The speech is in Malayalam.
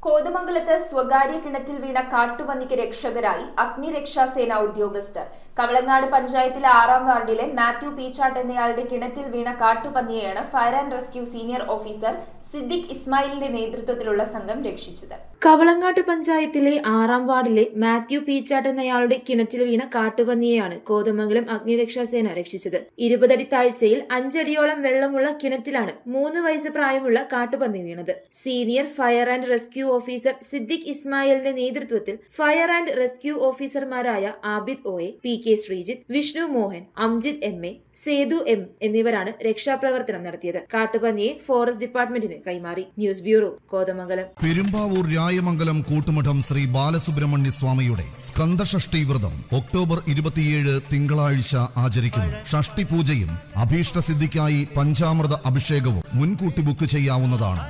കോതമംഗലത്ത് സ്വകാര്യ കിണറ്റിൽ വീണ കാട്ടുപന്നിക്ക് രക്ഷകരായി അഗ്നിരക്ഷാസേന ഉദ്യോഗസ്ഥർ. കവളങ്ങാട് പഞ്ചായത്തിലെ 6-ാം വാർഡിലെ മാത്യു പീച്ചാട്ട് എന്നയാളുടെ കിണറ്റിൽ വീണ കാട്ടുപന്നിയെയാണ് fire and rescue senior officer Siddique ഇസ്മായിലിന്റെ നേതൃത്വത്തിലുള്ള സംഘം രക്ഷിച്ചത്. കവളങ്ങാട് പഞ്ചായത്തിലെ 6-ാം വാർഡിലെ മാത്യു പീച്ചാട്ട് എന്നയാളുടെ കിണറ്റിൽ വീണ കാട്ടുപന്നിയെയാണ് കോതമംഗലം അഗ്നിരക്ഷാസേന രക്ഷിച്ചത്. 20 അടി താഴ്ചയിൽ 5 അടിയോളം വെള്ളമുള്ള കിണറ്റിലാണ് 3 വയസ്സ് പ്രായമുള്ള കാട്ടുപന്നി വീണത്. Senior fire and rescue officer Siddique ഇസ്മായിലിന്റെ നേതൃത്വത്തിൽ ഫയർ ആൻഡ് റെസ്ക്യൂ ഓഫീസർമാരായ Abid O A, P K Sreejith, Vishnu Mohan, Amjith M A, Sethu M എന്നിവരാണ് രക്ഷാപ്രവർത്തനം നടത്തിയത്. കാട്ടുപന്നിയെ ഫോറസ്റ്റ് ഡിപ്പാർട്ട്മെന്റിന് കൈമാറി. News bureau, Kothamangalam. പെരുമ്പാവൂർ രായമംഗലം കൂട്ടുമഠം ശ്രീ ബാലസുബ്രഹ്മണ്യ സ്വാമിയുടെ സ്കന്ദഷഷ്ടി വ്രതം ഒക്ടോബർ 27 തിങ്കളാഴ്ച ആചരിക്കുന്നു. ഷഷ്ടി പൂജയും അഭീഷ്ടസിദ്ധിക്കായി പഞ്ചാമൃത അഭിഷേകവും മുൻകൂട്ടി ബുക്ക് ചെയ്യാവുന്നതാണ്.